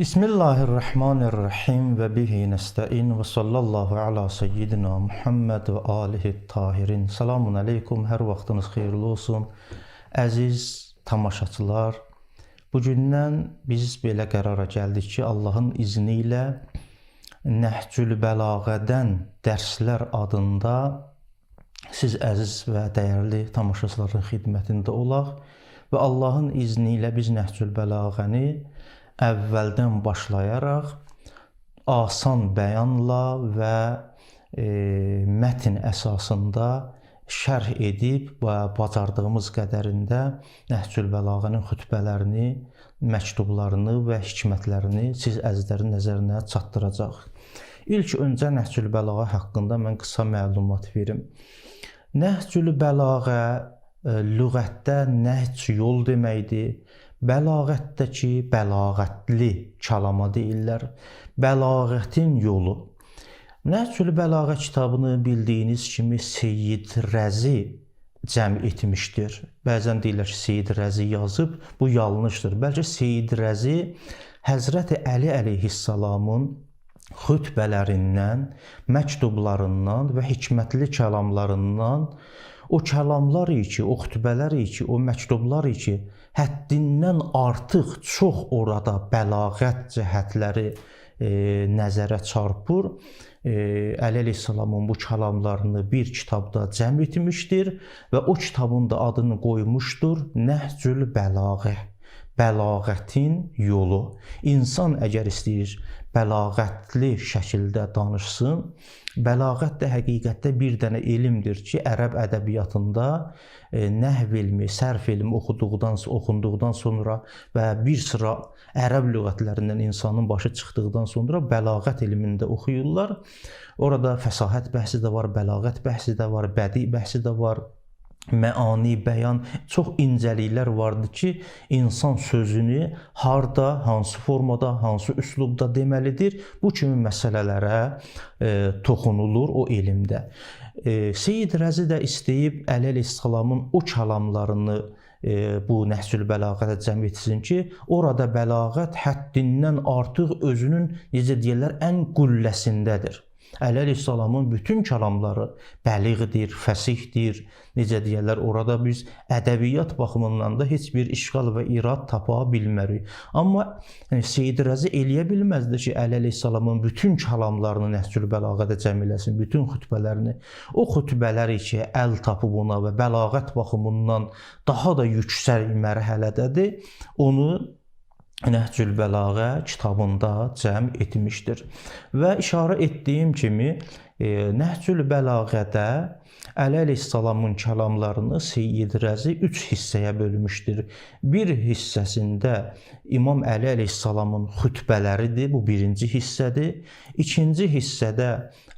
Bismillahirrahmanirrahim ve bihi nesta'in ve sallallahu ala seyyidina Muhammed ve alihi tahirin. Selamun aleykum, hər vaxtınız xeyirli olsun. Əziz tamaşaçılar, bugündən biz belə qərara gəldik ki, Allahın izni ilə Nəhcül Bəlağədən dərslər adında siz əziz və dəyərli tamaşaçıların xidmətində olaq və Allahın izni ilə biz Nəhcül Bəlağəni əvvəldən başlayaraq asan bəyanla və mətn əsasında şərh edib və bacardığımız qədərində Nəhcül Bəlağənin xütbələrini, məktublarını və hikmətlərini siz əzizlərin nəzərinə çatdıracaq. İlk öncə Nəhcül Bəlağə haqqında mən qısa məlumat verim. Nəhcül Bəlağə lüğətdə nəhc yol deməkdir. Bəlağətdəki bəlağətli kəlama deyirlər. Bəlağətin yolu. Nəhcül Bəlağə kitabını bildiyiniz kimi Seyyid Rəzi cəm etmişdir. Bəzən deyirlər ki, Seyyid Rəzi yazıb, bu yanlışdır. Bəlkə Seyyid Rəzi Həzrəti Əli əleyhissalamın xütbələrindən, məktublarından və hikmətli kəlamlarından o kəlamlar ki, o xütbələr ki, o məktublar ki, həddindən artıq çox orada bəlağət cəhətləri nəzərə çarpır. Əli əleyhissalamın bu kəlamlarını bir kitabda cəm etmişdir və o kitabın da adını qoymuşdur Nəhcül Bəlağə. Bəlağətin yolu. İnsan əgər istəyir bəlağətli şəkildə danışsın, bəlağət də həqiqətdə bir dənə elmdir ki, ərəb ədəbiyyatında nəhv elmi, sərf elmi oxunduqdan sonra və bir sıra ərəb lüğətlərindən insanın başı çıxdıqdan sonra bəlağət elmində oxuyurlar. Orada fəsahət bəhsi də var, bəlağət bəhsi də var, bədii bəhsi də var. Məani, bəyan, çox incəliklər vardır ki, insan sözünü harda, hansı formada, hansı üslubda deməlidir. Bu kimi məsələlərə toxunulur o elmdə. Seyyid Rəzi də istəyib Əli əleyhissalamın o kəlamlarını bu Nəhcül Bəlağədə cəm etsin ki, orada bəlağət həddindən artıq özünün, necə deyirlər, ən qülləsindədir. Əli əleyhissalamın bütün kəlamları bəliğdir, fəsihdir, necə deyirlər, orada biz ədəbiyyat baxımından da heç bir işğal və irad tapa bilmərik. Amma Seyyid Rəzi eləyə bilməzdi ki, Əli əleyhissalamın bütün kəlamlarını Nəhcül Bəlağədə cəm eləsin, bütün xütbələrini. O xütbələri ki, əl tapıb ona və bəlağət baxımından daha da yüksək mərhələdədir, onu Nəhcül Bəlağə kitabında cəm etmişdir. Və işarə etdiyim kimi, Nəhcül Bəlağədə Əli əleyhissalamın kəlamlarını Seyyid Rəzi 3 hissəyə bölmüşdür. Bir hissəsində İmam Əli əleyhissalamın xütbələridir, bu birinci hissədir. İkinci hissədə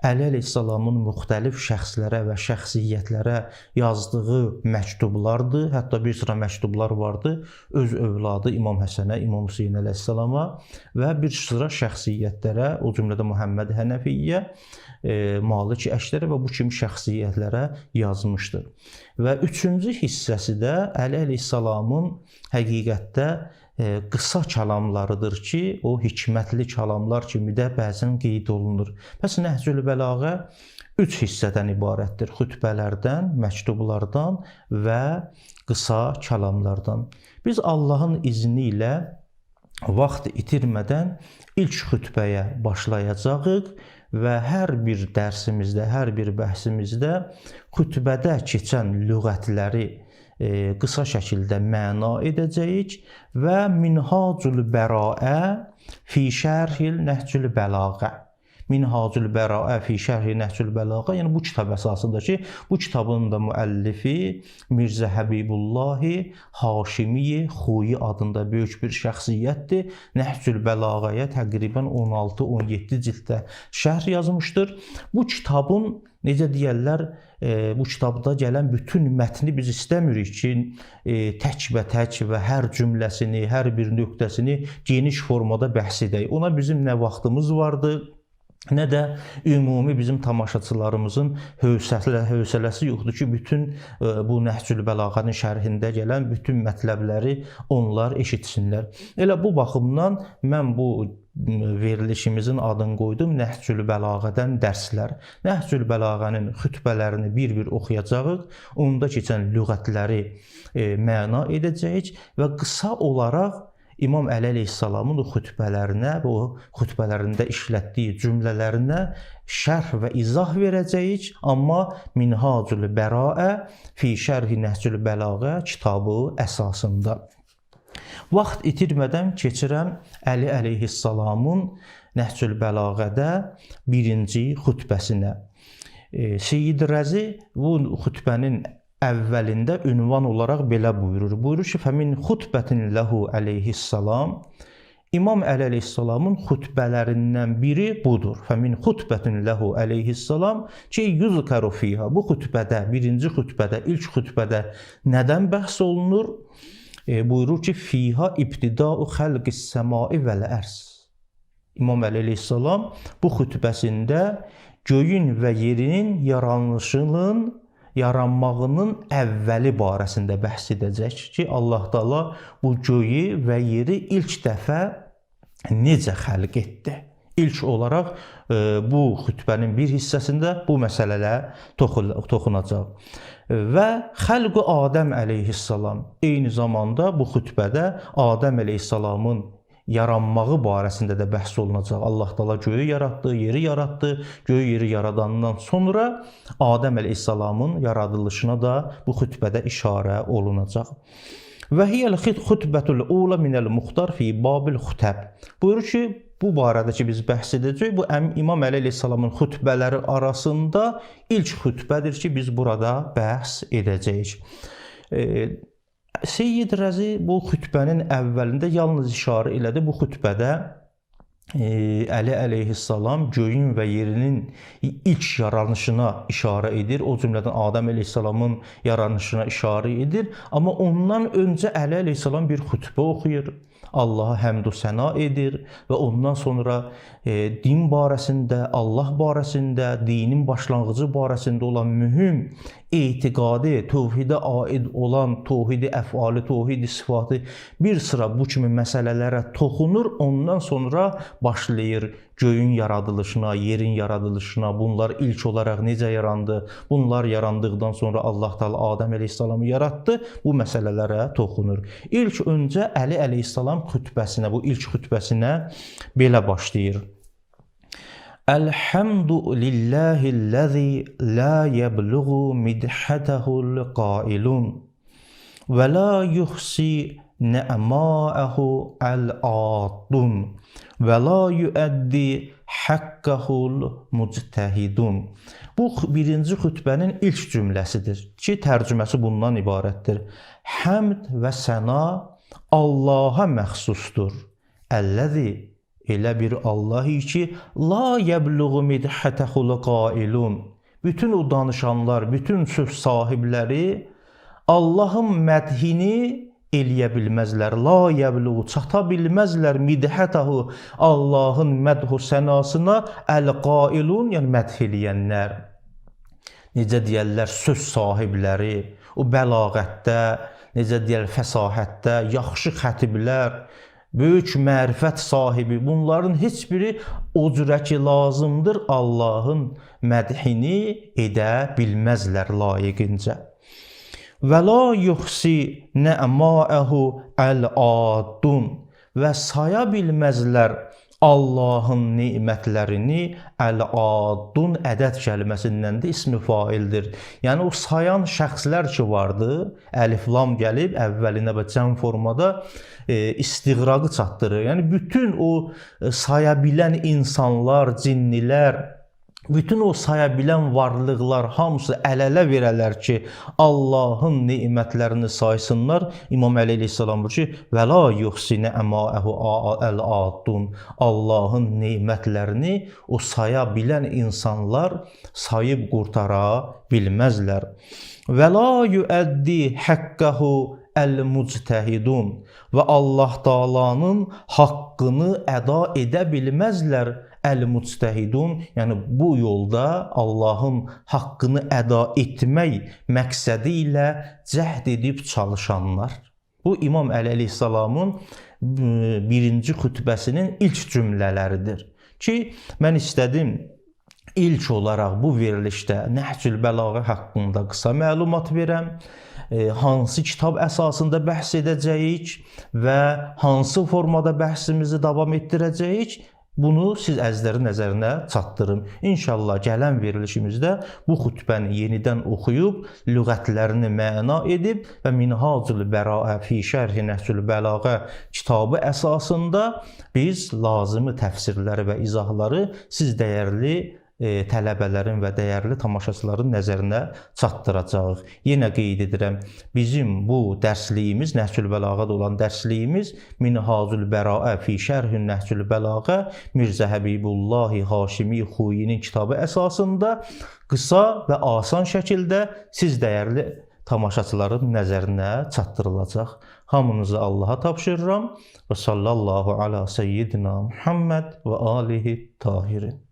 Əli əleyhissalamın müxtəlif şəxslərə və şəxsiyyətlərə yazdığı məktublardır. Hətta bir sıra məktublar vardı öz övladı İmam Həsənə, İmam Hüseyn əleyhissalama və bir sıra şəxsiyyətlərə, o cümlədə Muhammed Hənəfiyyə, Malik Əşdərə və bu kimi şəxsiyyətlərə yazmışdır. Və üçüncü hissəsi də Əli əleyhissalamın həqiqətdə qısa kəlamlarıdır ki, o hikmətli kəlamlar kimi də bəzən qeyd olunur. Bəs Nəhcül Bəlağə 3 hissədən ibarətdir. Xütbələrdən, məktublardan və qısa kəlamlardan. Biz Allahın izni ilə vaxt itirmədən ilk xütbəyə başlayacağıq və hər bir dərsimizdə, hər bir bəhsimizdə xütbədə keçən lüğətləri qısa şəkildə məna edəcəyik və Minhacül Bəraə fi şərhil Nəhcül Bəlağə. Minhacül Bəraə fi şərhi Nəhcül Bəlağə, yəni bu kitab əsasında ki, bu kitabın da müəllifi Mirzə Həbibullahi Haşimiyi Xuyi adında böyük bir şəxsiyyətdir. Nəhcül Bəlağəyə təqribən 16-17 cilddə şərh yazmışdır. Bu kitabın, necə deyərlər, bu kitabda gələn bütün mətni biz istəmirik ki, təkbətək və hər cümləsini, hər bir nöqtəsini geniş formada bəhs edək. Ona bizim nə vaxtımız vardı, nə də ümumi bizim tamaşaçılarımızın hövsələsi yoxdur ki, bütün bu Nəhcül Bəlağənin şərhində gələn bütün mətləbləri onlar eşitsinlər. Elə bu baxımdan mən bu verilişimizin adını qoydum Nəhcül Bəlağədən dərslər. Nəhcül Bəlağənin xütbələrini bir-bir oxuyacağıq, onda keçən lüğətləri məna edəcəyik və qısa olaraq İmam Əli əleyhissalamın o xütbələrinə və o xütbələrində işlətdiyi cümlələrinə şərh və izah verəcəyik. Amma Minhacul Bəraə fi şərhi Nəhcül Bəlağə kitabı əsasında. Vaxt itirmədən keçirəm Əli əleyhissalamın Nəhcül Bəlağədə birinci xütbəsinə. Seyyid Rəzi bu xütbənin əvvəlində ünvan olaraq belə buyurur. Buyurur ki, fəmin xutbətin ləhu əleyhissalam. İmam Əli əleyhissalamın xütbələrindən biri budur. Fəmin xutbətin ləhu əleyhissalam ki, yuzkaru fiha. Bu xütbədə, birinci xütbədə, ilk xütbədə nədən bəhs olunur? Buyurur ki, fiha ibtidau xəlqis səmai vəl-ərz. İmam Əli əleyhissalam bu xütbəsində göyün və yerinin yaranmağının əvvəli barəsində bəhs edəcək ki, Allah Taala bu göyü və yeri ilk dəfə necə xəlq etdi? İlk olaraq bu xütbənin bir hissəsində bu məsələlərə toxunacaq. Və xəlq-ı Adəm əleyhissalam eyni zamanda bu xütbədə Adəm əleyhissalamın yaranmağı barəsində də bəhs olunacaq. Allah Taala göyü yaratdı, yeri yaratdı. Göyü yeri yaradandan sonra Adəm əleyhissalamın yaradılışına da bu xütbədə işarə olunacaq. Və hiyəl xütbətul ula minəl muxtar fi babil xütəb. Buyurur ki, bu barədə ki biz bəhs edəcəyik, bu İmam Əli əleyhissalamın xütbələri arasında ilk xütbədir ki, biz burada bəhs edəcəyik. Seyyid Rəzi bu xütbənin əvvəlində yalnız işarə elədi. Bu xütbədə Əli əleyhissalam göyün və yerinin ilk yaranışına işarə edir. O cümlədən Adəm əleyhissalamın yaranışına işarə edir. Amma ondan öncə Əli əleyhissalam bir xütbə oxuyur. Allaha həmd və səna edir və ondan sonra din barəsində, Allah barəsində, dinin başlanğıcı barəsində olan mühüm etiqadi, tövhidə aid olan tövhidi əfali, tövhidi sıfatı bir sıra bu kimi məsələlərə toxunur. Ondan sonra başlayır göyün yaradılışına, yerin yaradılışına, bunlar ilk olaraq necə yarandı, bunlar yarandıqdan sonra Allah Taala Adəm əleyhissalamı yaratdı, bu məsələlərə toxunur. İlk öncə Əli əleyhissalam xütbəsinə, bu ilk xütbəsinə belə başlayır. Elhamdülillahillazi la yebluğu midhatahul qailun və la yuhsi ne'ma'ahu al-adun və la yuəddi haqqahul muctəhidun. Bu birinci xütbənin ilk cümləsidir ki, tərcüməsi bundan ibarətdir. Həmd və səna Allaha məxsusdur. Əlləzi elə bir Allah ki, la yəbluğu midhətəhul qailun. Bütün o danışanlar, bütün söz sahibləri Allahın mədhini eləyə bilməzlər. La yəbluğu, çata bilməzlər midhətəhu, Allahın mədhu sənasına əl-qailun, yəni mədh eləyənlər. Necə deyərlər, söz sahibləri, o bəlağətdə, necə deyərlər, fəsahətdə, yaxşı xətiblər, böyük mərifət sahibi, bunların heç biri o cürə ki lazımdır, Allahın mədhini edə bilməzlər layiqincə. Və la yuhsi nə'ma'əhu əl-adun və saya bilməzlər Allahın nemətlərini. Əl-adun ədəd kəlməsindən də ismi faildir. Yəni o sayan şəxslər ki vardı, əlif-lam gəlib əvvəlinə və cəm formada istiğraqı çatdırır. Yəni bütün o saya bilən insanlar, cinnilər, bütün o saya bilən varlıqlar hamısı əl-ələ verələr ki, Allahın nemətlərini saysınlar. İmam Əli əleyhissalam buyurur ki, və la yuhsi nə'ma'əhu əl-adun. Allahın nemətlərini o saya bilən insanlar sayıb qurtara bilməzlər. Və la yuəddi haqqahu əl-muctəhidun və Allah Taala'nın haqqını əda edə bilməzlər əl-muctəhidun, yəni bu yolda Allahın haqqını əda etmək məqsədi ilə cəhd edib çalışanlar. Bu İmam Əli əleyhissalamın birinci xütbəsinin ilk cümlələridir ki, mən istədim ilk olaraq bu verilişdə Nəhcül Bəlağə haqqında qısa məlumat verəm, hansı kitab əsasında bəhs edəcəyik və hansı formada bəhsimizi davam etdirəcəyik, bunu siz əzizlərin nəzərinə çatdırım. İnşallah gələn verilişimizdə bu xütbəni yenidən oxuyub, lüğətlərini məna edib və Minhacul Bəraə fi Şərhi Nəhcül Bəlağə kitabı əsasında biz lazımi təfsirləri və izahları siz dəyərli tələbələrin və dəyərli tamaşaçıların nəzərinə çatdıracağıq. Yenə qeyd edirəm, bizim bu dərsliyimiz, Nəhcül Bəlağədə olan dərsliyimiz Minhacul Bəraə fi Şərhi Nəhcül Bəlağə Mirzə Həbibullah Haşimi Xuyinin kitabı əsasında qısa və asan şəkildə siz dəyərli tamaşaçıların nəzərinə çatdırılacaq. Hamınızı Allaha tapşırıram və sallallahu ala seyyidina Muhammed və alihi tahirin.